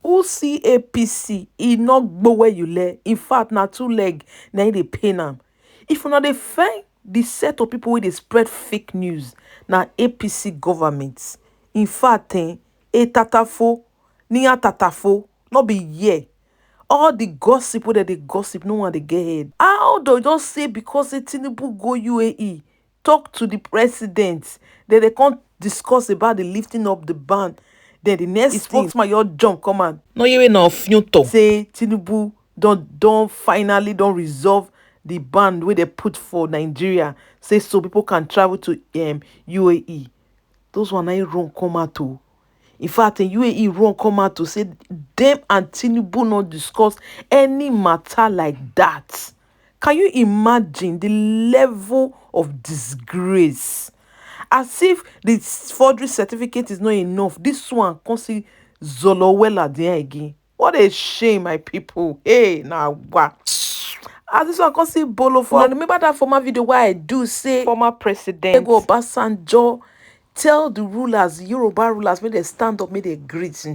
who see APC, he not go where you lay. In fact, na 2 leg, na they pain am. If you know they find the set of people where they spread fake news, na APC government. In fact, a tatafo, ni a tatafo, not be ye. All the gossip where they gossip, no one they get head. How do you just say because the Tinubu go UAE, talk to the president, then they can't discuss about the lifting up the ban. Then the next thing, my your jump come on. No, you ain't no say Tinubu don't finally don't resolve the ban where they put for Nigeria. Say so people can travel to UAE. Those one ain't wrong come out to. In fact, in UAE wrong come out to say them and Tinubu not discuss any matter like that. Can you imagine the level of disgrace? As if the forgery certificate is not enough. This one can see Zolowella there again. What a shame, my people. Hey, now what? As this one can see Bolo for. Remember that former video where I do say former president Obasanjo tell the rulers, Yoruba rulers, when they stand up, may they greet.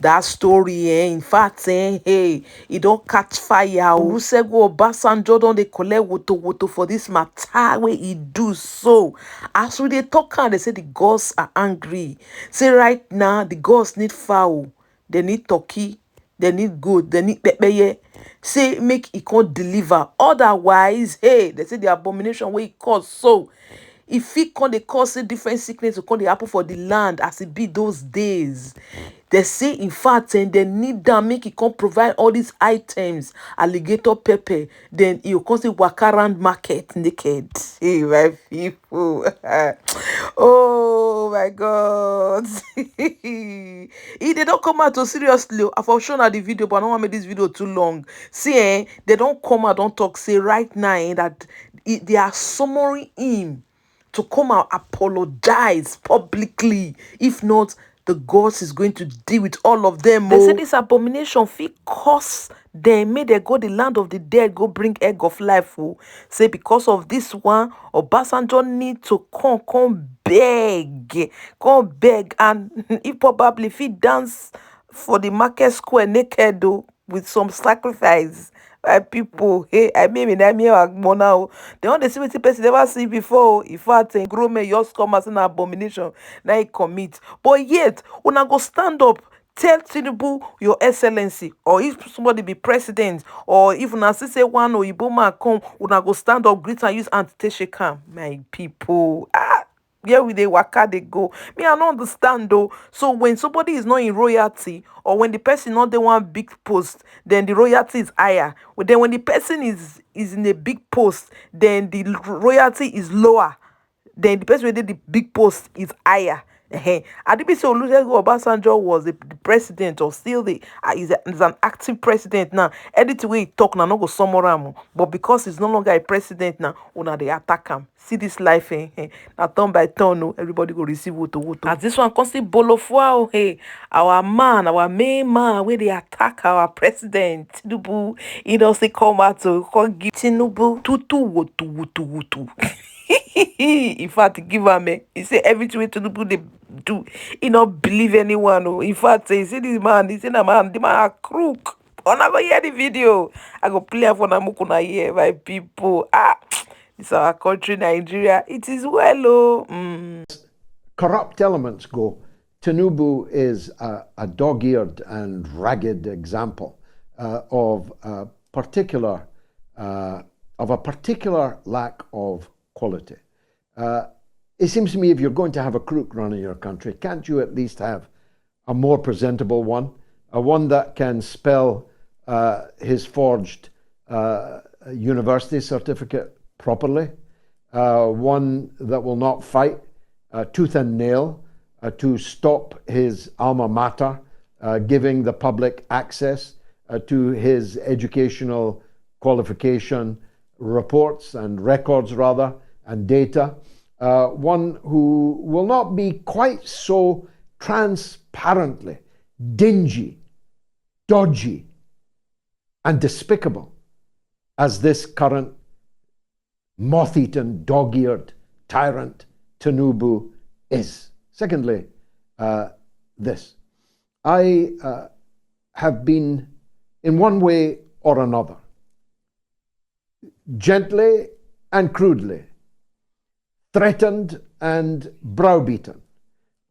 That story, in fact, hey, it don't catch fire. Olusegun Obasanjo don't they collect woto for this matter where he do so. As we they talk, they say the gods are angry. Say right now, the gods need fowl, they need turkey, they need goat, they need pepeye. Say make it can't deliver. Otherwise, hey, they say the abomination where it cause so. If it can they cause a different sickness to come the happen for the land as it be those days. They say in fact and they need them make it can provide all these items, alligator pepper, then you can say walk around market naked. Hey my people. Oh my God. They don't come out to seriously. I've shown her the video, but I don't want to make this video too long. See, they don't come out, don't talk, say right now that they are summoning him to come out apologize publicly. If not, the gods is going to deal with all of them. They say this abomination fit cause them, may they go the land of the dead, go bring egg of life. Say because of this one, Obasanjo need to come beg, and he probably fit dance for the market square naked though, with some sacrifice. People, hey, I mean, I'm here now. They want to see what the person never see before. If I think grow me, yours come as an abomination, now he commit. But yet, when I go stand up, tell Tinubu, Your Excellency, or if somebody be president, or if I say one or Iboma come, when I go stand up, greet and use anti-shake, my people. Where will they waka they go? Me, I don't understand though. So when somebody is not in royalty, or when the person not the one big post, then the royalty is higher. But then when the person is in a big post, then the royalty is lower. Then the person who did the big post is higher. Adibisi Olusegun Obasanjo was the president, or still is an active president now. Anything way he talk now, not go summarize. But because he's no longer a president now, una they attack him. See this life, now turn by turn, no, everybody go receive woto. As this one constantly bolofua, hey, our main man, where they attack our president Tinubu, he doesn't come out to give Tinubu tutu woto. In fact, give him he say everything way Tinubu they do, he not believe anyone. In fact, he say this man, the man a crook. I'm not gonna hear the video. I go play for Namukuna here, my people. It's our country, Nigeria. It is well, Corrupt elements go. Tinubu is a dog-eared and ragged example of a particular lack of quality. It seems to me if you're going to have a crook running your country, can't you at least have a more presentable one, one that can spell his forged university certificate properly, one that will not fight tooth and nail to stop his alma mater giving the public access to his educational qualification reports and records rather, and data, one who will not be quite so transparently dingy, dodgy, and despicable as this current moth-eaten, dog-eared tyrant Tinubu is. Secondly, this. I have been, in one way or another, gently and crudely threatened and browbeaten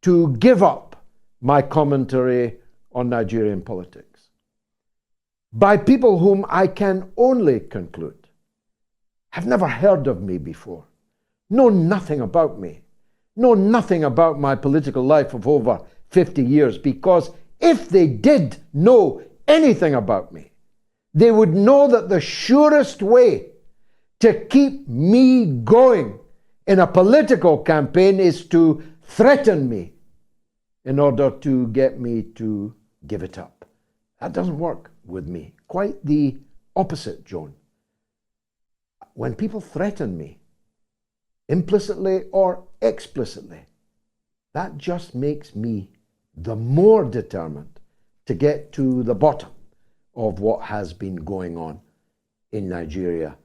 to give up my commentary on Nigerian politics by people whom I can only conclude have never heard of me before, know nothing about me, know nothing about my political life of over 50 years, because if they did know anything about me, they would know that the surest way to keep me going in a political campaign is to threaten me in order to get me to give it up. That doesn't work with me. Quite the opposite, Joan. When people threaten me, implicitly or explicitly, that just makes me the more determined to get to the bottom of what has been going on in Nigeria.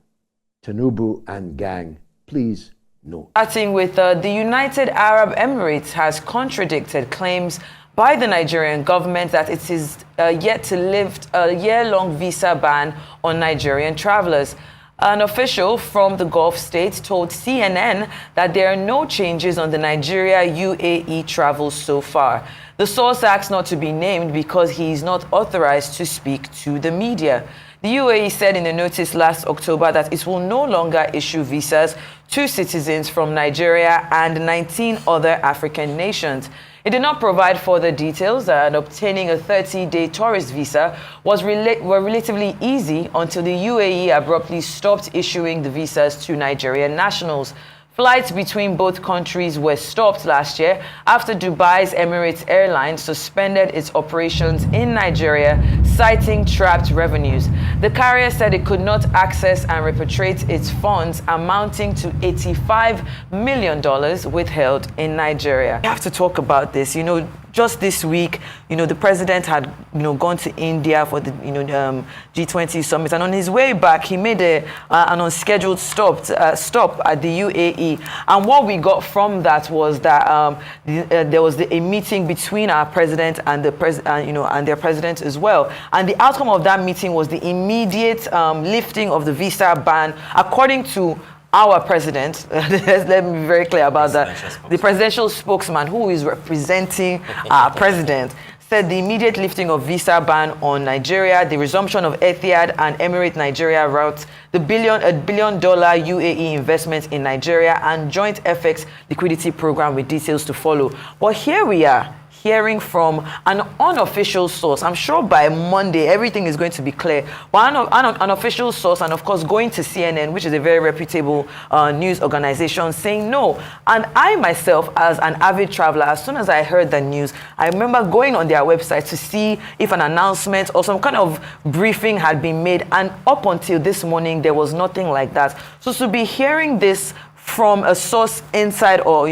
Tinubu and gang, please no. Starting with the United Arab Emirates has contradicted claims by the Nigerian government that it is yet to lift a year-long visa ban on Nigerian travelers. An official from the Gulf states told CNN that there are no changes on the Nigeria-UAE travel so far. The source asked not to be named because he is not authorized to speak to the media. The UAE said in a notice last October that it will no longer issue visas to citizens from Nigeria and 19 other African nations. It did not provide further details, and obtaining a 30-day tourist visa was relatively easy until the UAE abruptly stopped issuing the visas to Nigerian nationals. Flights between both countries were stopped last year after Dubai's Emirates Airlines suspended its operations in Nigeria, citing trapped revenues. The carrier said it could not access and repatriate its funds amounting to $85 million withheld in Nigeria. We have to talk about this. You know, just this week, the president had, gone to India for the, G20 summit, and on his way back, he made an unscheduled stop at the UAE. And what we got from that was that there was a meeting between our president and and their president as well. And the outcome of that meeting was the immediate lifting of the visa ban, according to our president. Let me be very clear about that. The presidential spokesman, who is representing our president, said the immediate lifting of visa ban on Nigeria, the resumption of Etihad and Emirate Nigeria routes, the $1 billion UAE investment in Nigeria, and joint FX liquidity program with details to follow. But here we are, hearing from an unofficial source. I'm sure by Monday everything is going to be clear. But an official source, and of course going to CNN, which is a very reputable news organization, saying no. And I myself, as an avid traveler, as soon as I heard the news, I remember going on their website to see if an announcement or some kind of briefing had been made. And up until this morning, there was nothing like that. So to be hearing this from a source inside or,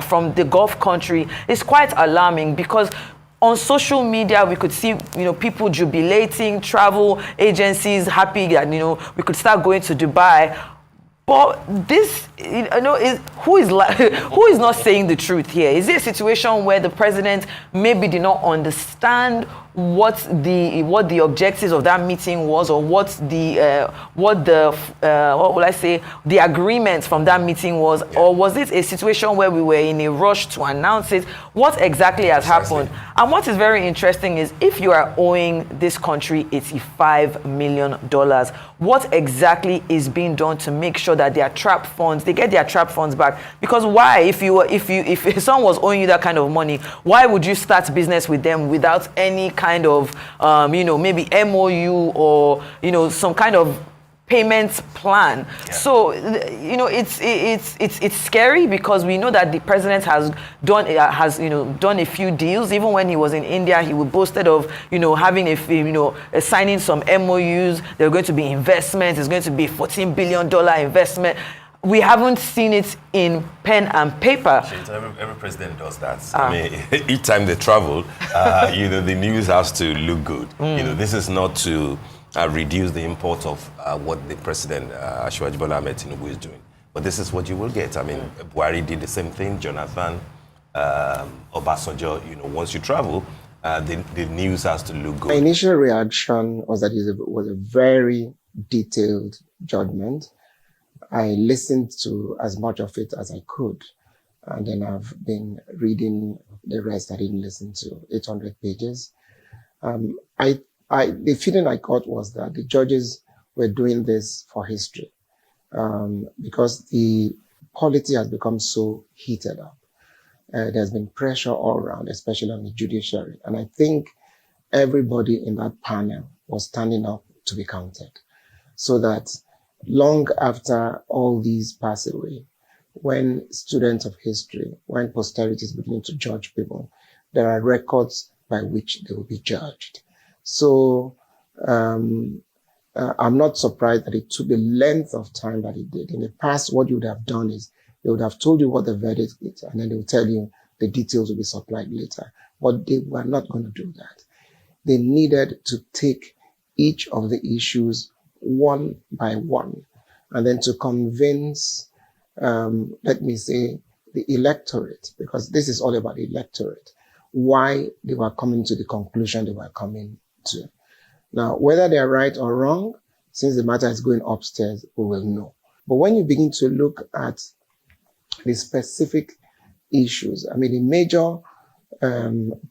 from the Gulf country is quite alarming, because on social media, we could see, people jubilating, travel agencies happy that, we could start going to Dubai. But this, who is not saying the truth here? Is it a situation where the president maybe did not understand what the objectives of that meeting was, or what will I say, the agreement from that meeting was, or was it a situation where we were in a rush to announce it? What exactly has happened? And what is very interesting is, if you are owing this country $85 million, what exactly is being done to make sure that their trapped funds, they get their trapped funds back? Because why, if someone was owing you that kind of money, why would you start business with them without any kind of maybe MOU or some kind of payment plan? Yeah. So it's scary, because we know that the president has done a few deals. Even when he was in India, he boasted of having signing some MOUs. There are going to be investments. There's going to be a $14 billion investment. We haven't seen it in pen and paper. Every president does that. I mean, each time they travel, the news has to look good. This is not to reduce the import of what the president, Asiwaju Bola Ahmed Tinubu, is doing. But this is what you will get. I mean, Buhari did the same thing. Jonathan, Obasanjo, once you travel, the news has to look My good? initial reaction was that it was a very detailed judgment. I listened to as much of it as I could, and then I've been reading the rest. I didn't listen to 800 pages. The feeling I got was that the judges were doing this for history, because the polity has become so heated up. There's been pressure all around, especially on the judiciary. And I think everybody in that panel was standing up to be counted. So that long after all these pass away, when students of history, when posterity is beginning to judge people, there are records by which they will be judged. So I'm not surprised that it took the length of time that it did. In the past, what you would have done is they would have told you what the verdict is, and then they will tell you the details will be supplied later. But they were not going to do that. They needed to take each of the issues one by one, and then to convince, let me say, the electorate, because this is all about the electorate, why they were coming to the conclusion they were coming to. Now, whether they're right or wrong, since the matter is going upstairs, we will know. But when you begin to look at the specific issues, I mean, the major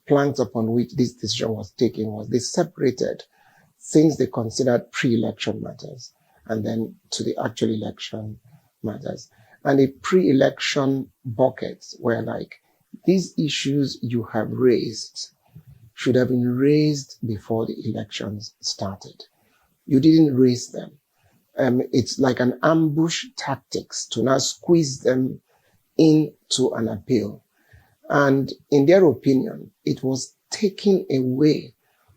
planks upon which this decision was taken was they separated things they considered pre-election matters and then to the actual election matters. And the pre-election buckets were like, these issues you have raised should have been raised before the elections started. You didn't raise them. It's like an ambush tactics to now squeeze them into an appeal. And in their opinion, it was taken away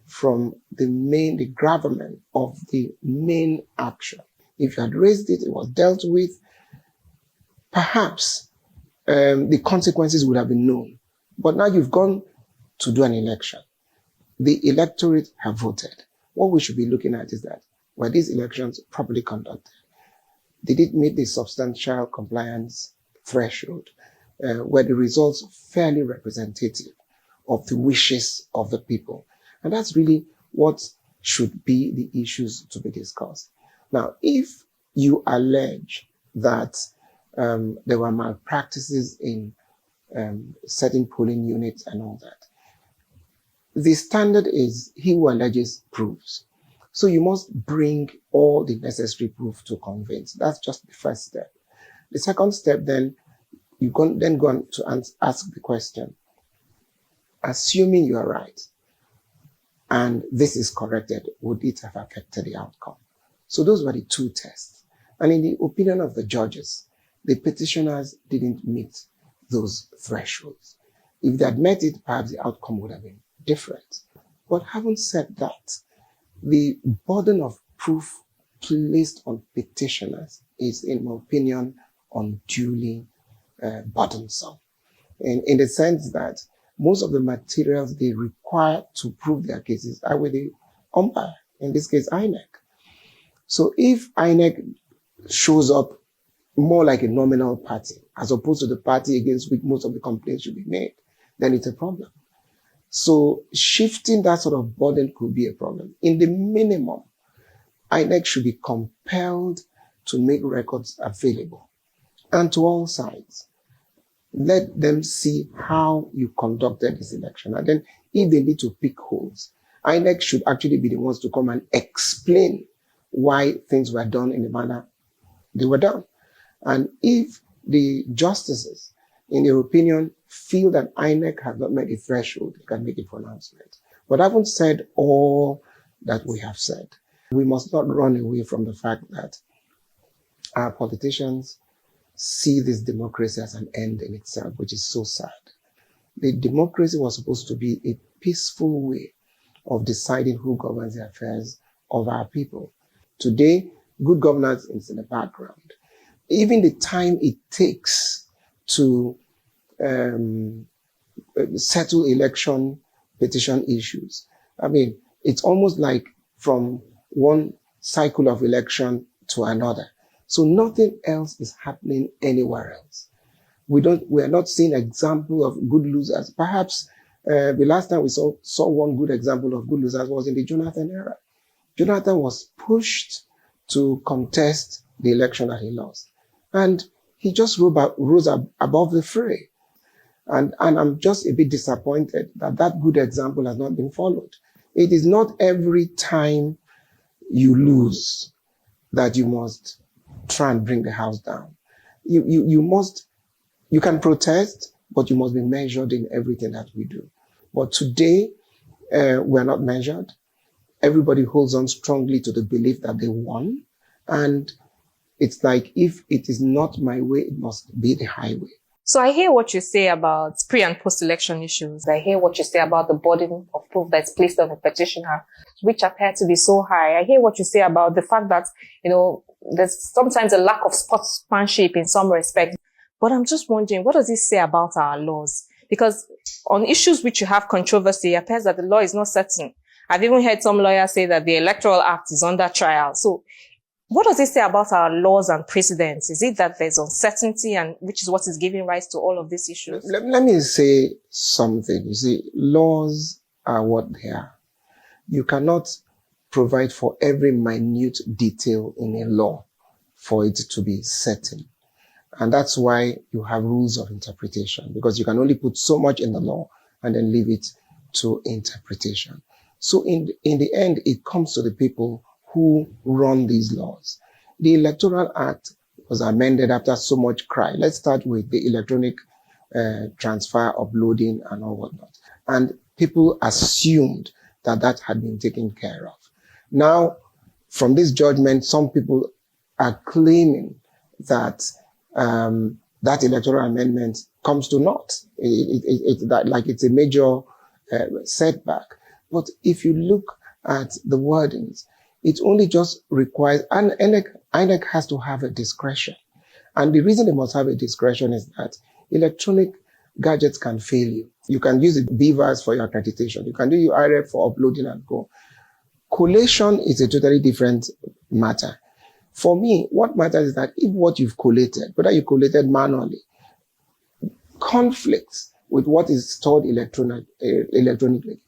from the gravamen of the main action. If you had raised it, it was dealt with, perhaps the consequences would have been known. But now you've gone to do an election. The electorate have voted. What we should be looking at is that, were these elections properly conducted? Did it meet the substantial compliance threshold? Were the results fairly representative of the wishes of the people? And that's really what should be the issues to be discussed. Now, if you allege that there were malpractices in certain polling units and all that, the standard is he who alleges proves. So you must bring all the necessary proof to convince. That's just the first step. The second step, then, you go on to ask the question, assuming you are right, and this is corrected, would it have affected the outcome? So those were the two tests. And in the opinion of the judges, the petitioners didn't meet those thresholds. If they had met it, perhaps the outcome would have been different. But having said that, the burden of proof placed on petitioners is, in my opinion, unduly burdensome. In the sense that most of the materials they require to prove their cases are with the umpire, in this case, INEC. So if INEC shows up more like a nominal party, as opposed to the party against which most of the complaints should be made, then it's a problem. So shifting that sort of burden could be a problem. In the minimum, INEC should be compelled to make records available, and to all sides. Let them see how you conducted this election. And then if they need to pick holes, INEC should actually be the ones to come and explain why things were done in the manner they were done. And if the justices, in their opinion, feel that INEC has not met the threshold, they can make a pronouncement. But I haven't said all that we have said. We must not run away from the fact that our politicians see this democracy as an end in itself, which is so sad. The democracy was supposed to be a peaceful way of deciding who governs the affairs of our people. Today, good governance is in the background. Even the time it takes to settle election petition issues, I mean, it's almost like from one cycle of election to another. So nothing else is happening anywhere else. We are not seeing example of good losers. Perhaps The last time we saw one good example of good losers was in the Jonathan era. Jonathan was pushed to contest the election that he lost. And he just rose above the fray. And I'm just a bit disappointed that that good example has not been followed. It is not every time you lose that you must try and bring the house down. You can protest, but you must be measured in everything that we do. But today, we're not measured. Everybody holds on strongly to the belief that they won. And it's like, if it is not my way, it must be the highway. So I hear what you say about pre- and post-election issues. I hear what you say about the burden of proof that's placed on the petitioner, which appear to be so high. I hear what you say about the fact that, there's sometimes a lack of sportsmanship in some respects. But I'm just wondering, what does this say about our laws? Because on issues which you have controversy, it appears that the law is not certain. I've even heard some lawyers say that the Electoral Act is under trial. So what does it say about our laws and precedents? Is it that there's uncertainty, and which is what is giving rise to all of these issues? Let me say something. You see, laws are what they are. You cannot provide for every minute detail in a law for it to be certain. And that's why you have rules of interpretation, because you can only put so much in the law and then leave it to interpretation. So in the end, it comes to the people who run these laws. The Electoral Act was amended after so much cry. Let's start with the electronic transfer, uploading, and all whatnot. And people assumed that that had been taken care of. Now, from this judgment, some people are claiming that that electoral amendment comes to naught. It's a major setback. But if you look at the wordings, it only just requires, and INEC has to have a discretion. And the reason they must have a discretion is that electronic gadgets can fail you. You can use the BVAS for your accreditation. You can do your IRF for uploading and go. Collation is a totally different matter. For me, what matters is that if what you've collated, whether you collated manually, conflicts with what is stored electronically,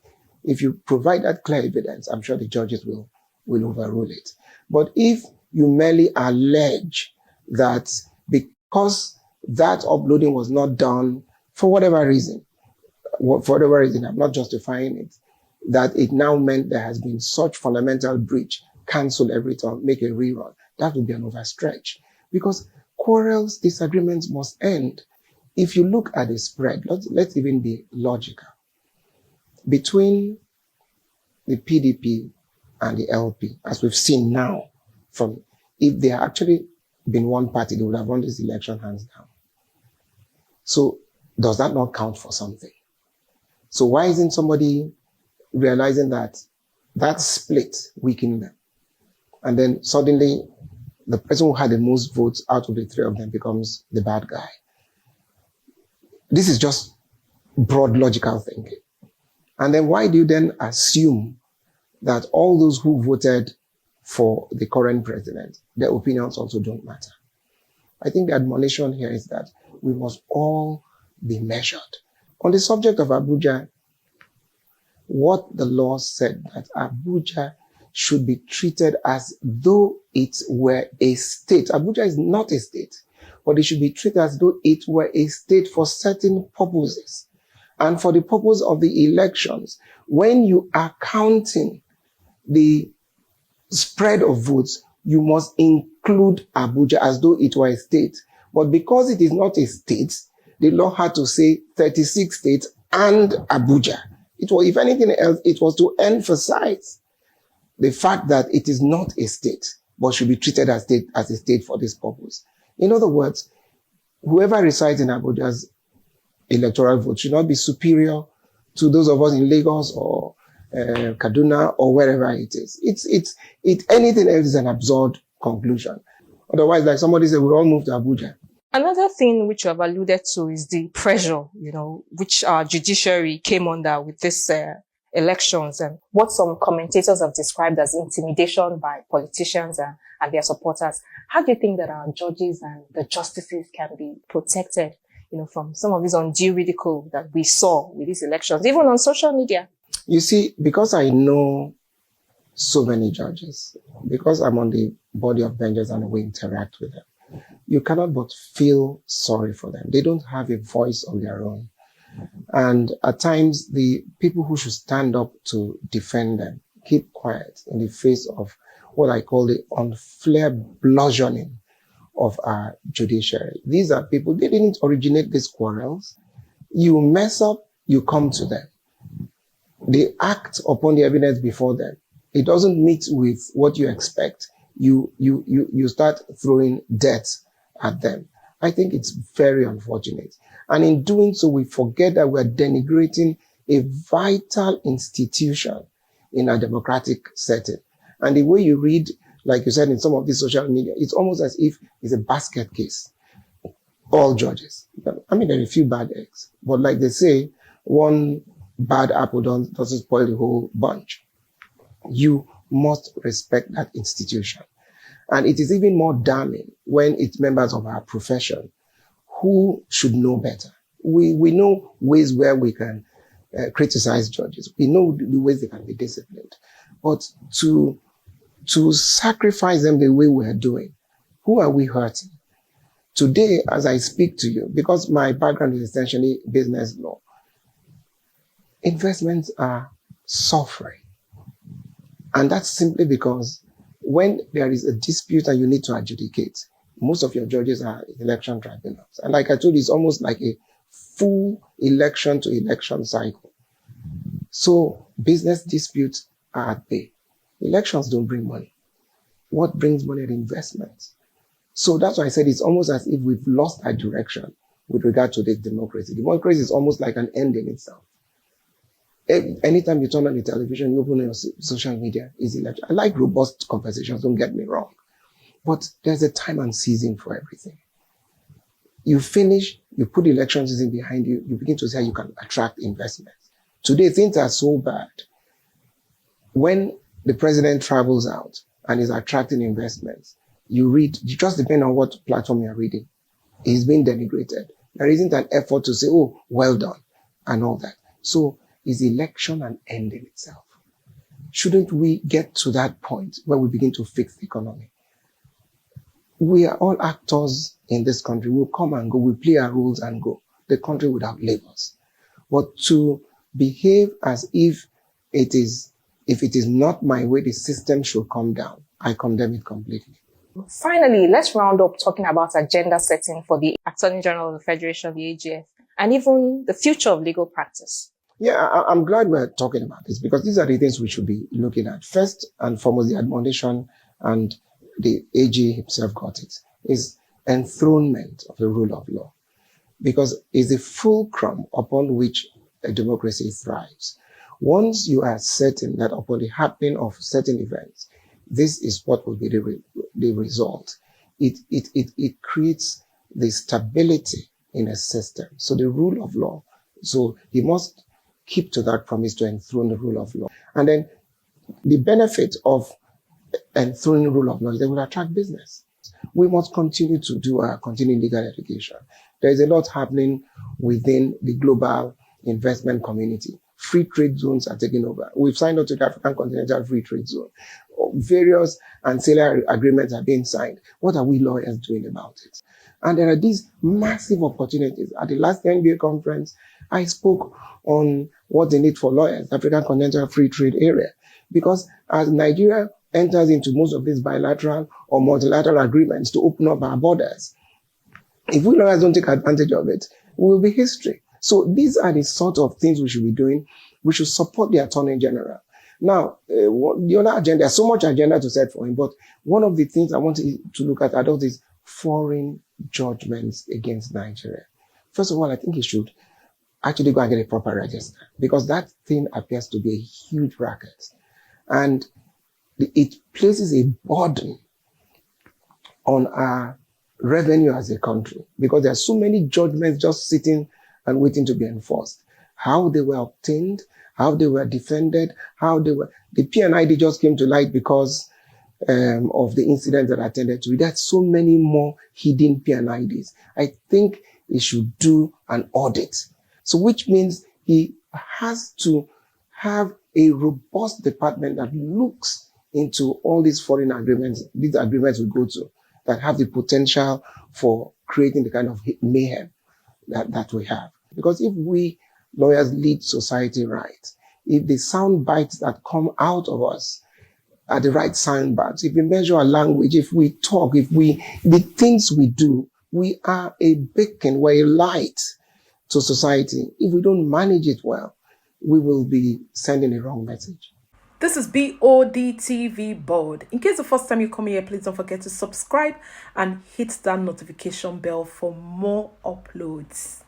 if you provide that clear evidence, I'm sure the judges will overrule it. But if you merely allege that because that uploading was not done for whatever reason, I'm not justifying it, that it now meant there has been such fundamental breach, cancel everything, make a rerun, that would be an overstretch. Because quarrels, disagreements must end. If you look at the spread, let's even be logical. Between the PDP and the LP, as we've seen now, if they had actually been one party, they would have won this election hands down. So does that not count for something? So why isn't somebody realizing that that split weakened them? And then suddenly the person who had the most votes out of the three of them becomes the bad guy. This is just broad logical thinking. And then why do you then assume that all those who voted for the current president, their opinions also don't matter? I think the admonition here is that we must all be measured. On the subject of Abuja, what the law said that Abuja should be treated as though it were a state. Abuja is not a state, but it should be treated as though it were a state for certain purposes. And for the purpose of the elections, when you are counting the spread of votes, you must include Abuja as though it were a state. But because it is not a state, the law had to say 36 states and Abuja. If anything else, it was to emphasize the fact that it is not a state, but should be treated as a state for this purpose. In other words, whoever resides in Abuja's electoral vote should not be superior to those of us in Lagos or Kaduna or wherever it is. Anything else is an absurd conclusion. Otherwise, like somebody said, we'll all move to Abuja. Another thing which you have alluded to is the pressure, which our judiciary came under with this elections, and what some commentators have described as intimidation by politicians and their supporters. How do you think that our judges and the justices can be protected, from some of this undue ridicule that we saw with these elections, even on social media? You see, because I know so many judges, because I'm on the body of benches and we interact with them, you cannot but feel sorry for them. They don't have a voice of their own. And at times, the people who should stand up to defend them keep quiet in the face of what I call the unfair bludgeoning of our judiciary. These are people, they didn't originate these quarrels. You mess up, you come to them. They act upon the evidence before them. It doesn't meet with what you expect. You start throwing dirt at them. I think it's very unfortunate. And in doing so, we forget that we're denigrating a vital institution in a democratic setting. And the way you read, like you said, in some of these social media, it's almost as if it's a basket case. All judges. I mean, there are a few bad eggs. But like they say, one bad apple doesn't spoil the whole bunch. You must respect that institution. And it is even more damning when it's members of our profession who should know better. We know ways where we can criticize judges. We know the ways they can be disciplined. But to sacrifice them the way we are doing, who are we hurting? Today, as I speak to you, because my background is essentially business law, investments are suffering. And that's simply because when there is a dispute and you need to adjudicate, most of your judges are election tribunals. And like I told you, it's almost like a full election to election cycle. So business disputes are at bay. Elections don't bring money. What brings money are investments. So that's why I said it's almost as if we've lost our direction with regard to this democracy. Democracy is almost like an end in itself. Anytime you turn on the television, you open your social media, is election. I like robust conversations, don't get me wrong. But there's a time and season for everything. You finish, you put the election season behind you, you begin to see how you can attract investments. Today, things are so bad. When the president travels out and is attracting investments, you read, you just depend on what platform you're reading. He's being denigrated. There isn't an effort to say, oh, well done, and all that. So is election an end in itself? Shouldn't we get to that point where we begin to fix the economy? We are all actors in this country. We'll come and go. We play our roles and go. The country would outlive us. But to behave as if it is not my way, the system should come down, I condemn it completely. Finally, let's round up talking about agenda setting for the Attorney General of the Federation, the AGF, and even the future of legal practice. Yeah, I'm glad we're talking about this because these are the things we should be looking at. First and foremost, the admonition, and the AG himself got it, is enthronement of the rule of law, because it's the fulcrum upon which a democracy thrives. Once you are certain that upon the happening of certain events, this is what will be the result, it creates the stability in a system. So the rule of law, so you must keep to that promise to enthrone the rule of law. And then the benefit of enthroning the rule of law is that it will attract business. We must continue to do our continuing legal education. There is a lot happening within the global investment community. Free trade zones are taking over. We've signed up to the African Continental Free Trade Zone. Various ancillary agreements are being signed. What are we lawyers doing about it? And there are these massive opportunities. At the last NBA conference, I spoke on what they need for lawyers, African Continental Free Trade Area. Because as Nigeria enters into most of these bilateral or multilateral agreements to open up our borders, if we lawyers don't take advantage of it, we will be history. So these are the sort of things we should be doing. We should support the Attorney General. Now, the other agenda, there's so much agenda to set for him, but one of the things I want to look at adults is foreign judgments against Nigeria. First of all, I think he should actually go and get a proper register, because that thing appears to be a huge racket. And it places a burden on our revenue as a country, because there are so many judgments just sitting and waiting to be enforced. How they were obtained, how they were defended, the P&ID just came to light because of the incidents that attended to it. There's so many more hidden P&IDs. I think he should do an audit. So which means he has to have a robust department that looks into all these foreign agreements, these agreements we go to, that have the potential for creating the kind of mayhem that we have. Because if we lawyers lead society right, if the sound bites that come out of us are the right sound bites, if we measure our language, if we talk, the things we do, we are a beacon, we're a light to society. If we don't manage it well, we will be sending a wrong message. This is Bod TV Bod. In case the first time you come here, please don't forget to subscribe and hit that notification bell for more uploads.